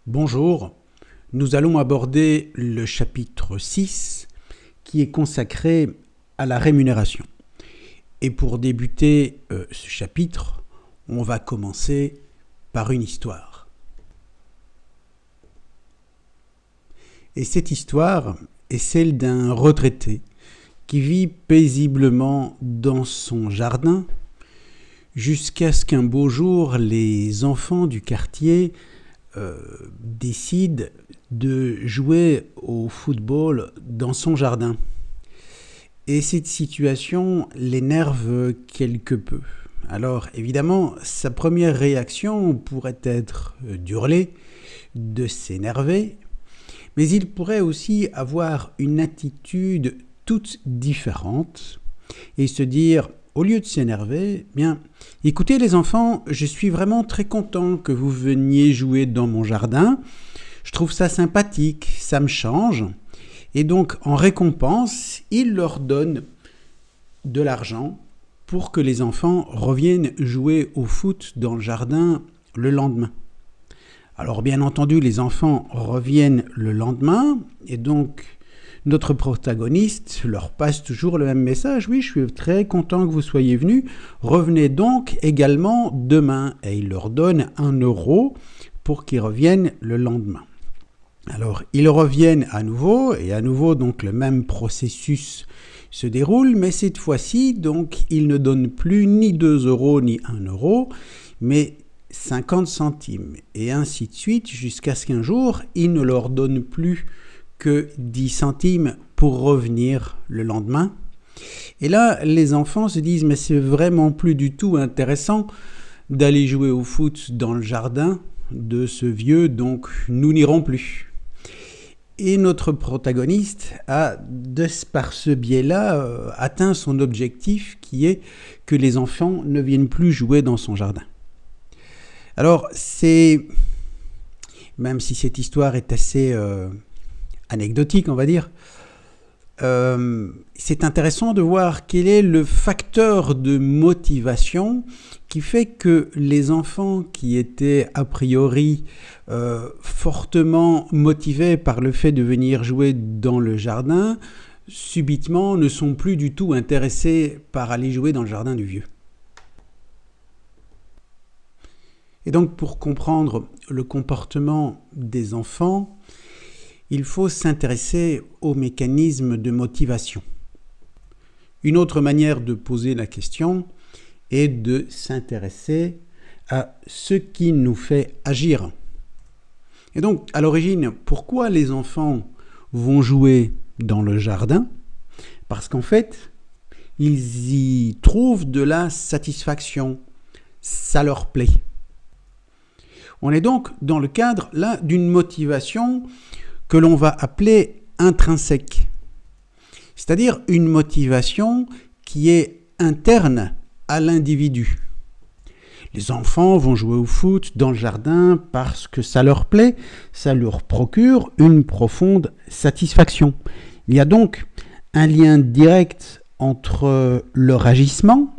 Bonjour, nous allons aborder le chapitre 6 qui est consacré à la rémunération. Et pour débuter ce chapitre, on va commencer par une histoire. Et cette histoire est celle d'un retraité qui vit paisiblement dans son jardin jusqu'à ce qu'un beau jour, les enfants du quartier décide de jouer au football dans son jardin. Et cette situation l'énerve quelque peu. Alors évidemment, sa première réaction pourrait être d'hurler, de s'énerver, mais il pourrait aussi avoir une attitude toute différente et se dire: au lieu de s'énerver, bien, écoutez les enfants, je suis vraiment très content que vous veniez jouer dans mon jardin. Je trouve ça sympathique, ça me change. Et donc, en récompense, il leur donne de l'argent pour que les enfants reviennent jouer au foot dans le jardin le lendemain. Alors, bien entendu, les enfants reviennent le lendemain et donc notre protagoniste leur passe toujours le même message: oui, je suis très content que vous soyez venus, revenez donc également demain. Et il leur donne 1 € pour qu'ils reviennent le lendemain. Alors, ils reviennent à nouveau, et à nouveau, donc, le même processus se déroule, mais cette fois-ci, donc, ils ne donnent plus ni 2 € ni 1 €, mais 50 centimes, et ainsi de suite, jusqu'à ce qu'un jour, ils ne leur donnent plus que 10 centimes pour revenir le lendemain. Et là, les enfants se disent: mais c'est vraiment plus du tout intéressant d'aller jouer au foot dans le jardin de ce vieux, donc nous n'irons plus. Et notre protagoniste a, par ce biais-là, atteint son objectif qui est que les enfants ne viennent plus jouer dans son jardin. Alors, même si cette histoire est assez anecdotique, on va dire, c'est intéressant de voir quel est le facteur de motivation qui fait que les enfants qui étaient a priori fortement motivés par le fait de venir jouer dans le jardin, subitement ne sont plus du tout intéressés par aller jouer dans le jardin du vieux. Et donc, pour comprendre le comportement des enfants, il faut s'intéresser aux mécanismes de motivation. Une autre manière de poser la question est de s'intéresser à ce qui nous fait agir. Et donc, à l'origine, pourquoi les enfants vont jouer dans le jardin ? Parce qu'en fait, ils y trouvent de la satisfaction. Ça leur plaît. On est donc dans le cadre là d'une motivation que l'on va appeler intrinsèque, c'est-à-dire une motivation qui est interne à l'individu. Les enfants vont jouer au foot dans le jardin parce que ça leur plaît, ça leur procure une profonde satisfaction. Il y a donc un lien direct entre leur agissement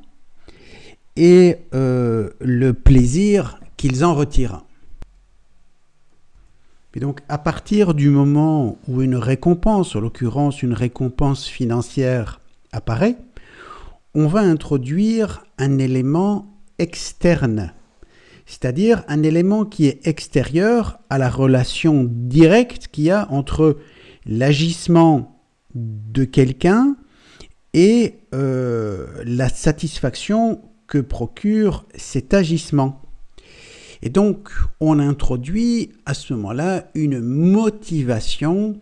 et le plaisir qu'ils en retirent. Et donc, à partir du moment où une récompense, en l'occurrence une récompense financière, apparaît, on va introduire un élément externe, c'est-à-dire un élément qui est extérieur à la relation directe qu'il y a entre l'agissement de quelqu'un et la satisfaction que procure cet agissement. Et donc, on introduit à ce moment-là une motivation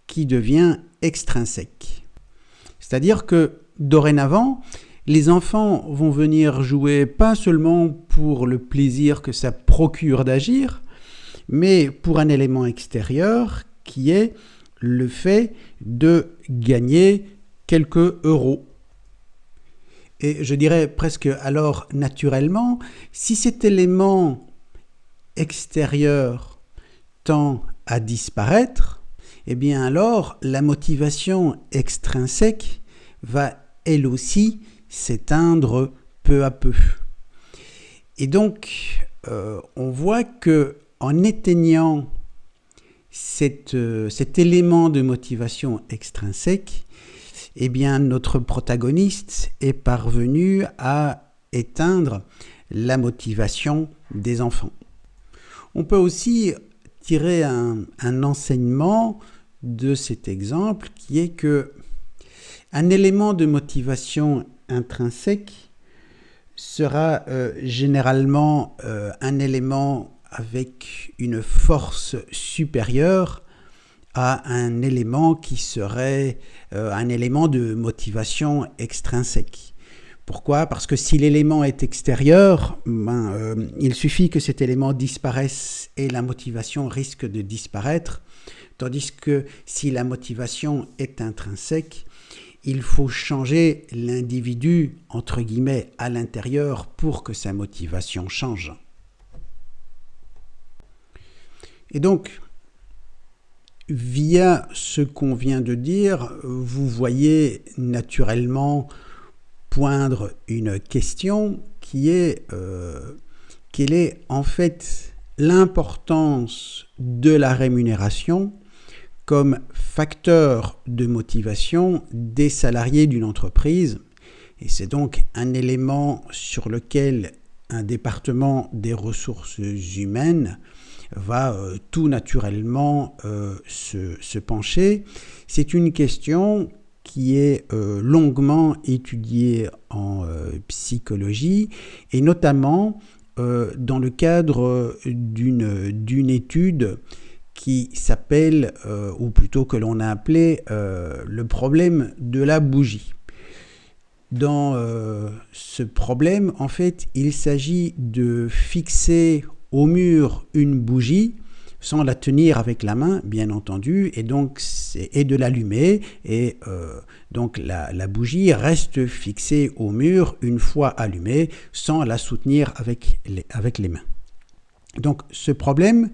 qui devient extrinsèque. C'est-à-dire que, dorénavant, les enfants vont venir jouer pas seulement pour le plaisir que ça procure d'agir, mais pour un élément extérieur qui est le fait de gagner quelques euros. Et je dirais presque alors naturellement, si cet élément extérieur tend à disparaître, eh bien alors la motivation extrinsèque va elle aussi s'éteindre peu à peu. Et donc on voit que en éteignant cet élément de motivation extrinsèque, eh bien, notre protagoniste est parvenu à éteindre la motivation des enfants. On peut aussi tirer un enseignement de cet exemple qui est que un élément de motivation intrinsèque sera généralement un élément avec une force supérieure à un élément qui serait un élément de motivation extrinsèque. Pourquoi ? Parce que si l'élément est extérieur, il suffit que cet élément disparaisse et la motivation risque de disparaître, tandis que si la motivation est intrinsèque, il faut changer l'individu, entre guillemets, à l'intérieur pour que sa motivation change. Et donc, via ce qu'on vient de dire, vous voyez naturellement poindre une question qui est quelle est en fait l'importance de la rémunération comme facteur de motivation des salariés d'une entreprise. Et c'est donc un élément sur lequel un département des ressources humaines va tout naturellement se pencher. C'est une question qui est longuement étudiée en psychologie et notamment dans le cadre d'une étude qui s'appelle, ou plutôt que l'on a appelé, le problème de la bougie. Dans ce problème, en fait, il s'agit de fixer au mur une bougie, sans la tenir avec la main, bien entendu, et donc et de l'allumer, et donc la bougie reste fixée au mur une fois allumée, sans la soutenir avec les mains. Donc ce problème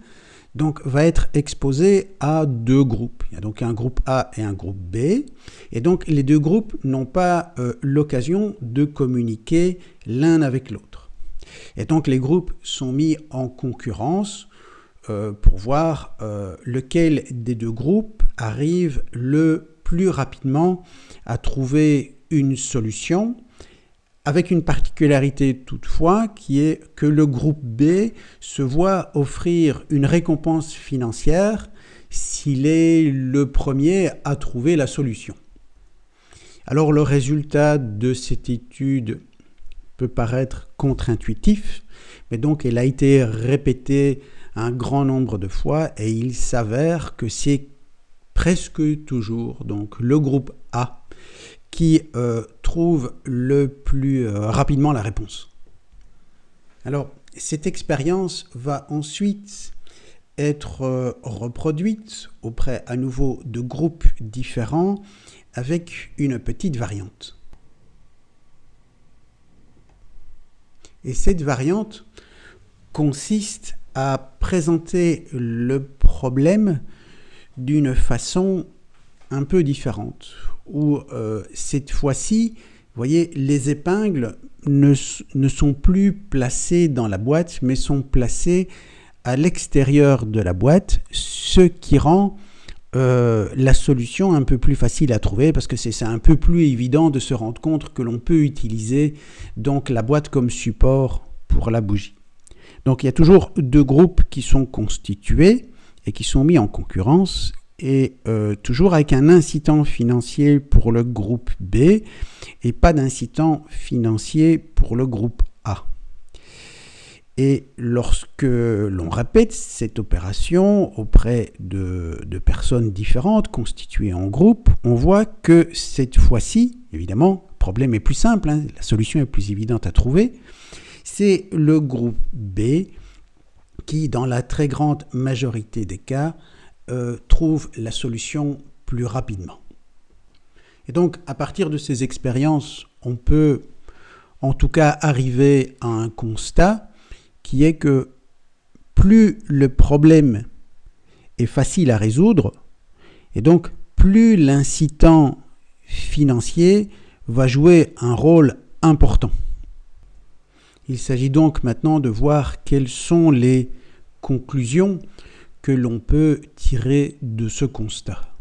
va être exposé à deux groupes. Il y a donc un groupe A et un groupe B, et donc les deux groupes n'ont pas l'occasion de communiquer l'un avec l'autre. Et donc les groupes sont mis en concurrence pour voir lequel des deux groupes arrive le plus rapidement à trouver une solution, avec une particularité toutefois qui est que le groupe B se voit offrir une récompense financière s'il est le premier à trouver la solution. Alors le résultat de cette étude peut paraître contre-intuitif, mais donc elle a été répétée un grand nombre de fois et il s'avère que c'est presque toujours donc le groupe A qui trouve le plus rapidement la réponse. Alors cette expérience va ensuite être reproduite auprès à nouveau de groupes différents avec une petite variante. Et cette variante consiste à présenter le problème d'une façon un peu différente, où cette fois-ci, vous voyez, les épingles ne sont plus placées dans la boîte, mais sont placées à l'extérieur de la boîte, ce qui rend la solution un peu plus facile à trouver, parce que c'est un peu plus évident de se rendre compte que l'on peut utiliser donc la boîte comme support pour la bougie. Donc il y a toujours deux groupes qui sont constitués et qui sont mis en concurrence, et toujours avec un incitant financier pour le groupe B et pas d'incitant financier pour le groupe A. Et lorsque l'on répète cette opération auprès de personnes différentes constituées en groupe, on voit que cette fois-ci, évidemment, le problème est plus simple, la solution est plus évidente à trouver, c'est le groupe B qui, dans la très grande majorité des cas, trouve la solution plus rapidement. Et donc, à partir de ces expériences, on peut en tout cas arriver à un constat qui est que plus le problème est facile à résoudre, et donc plus l'incitant financier va jouer un rôle important. Il s'agit donc maintenant de voir quelles sont les conclusions que l'on peut tirer de ce constat?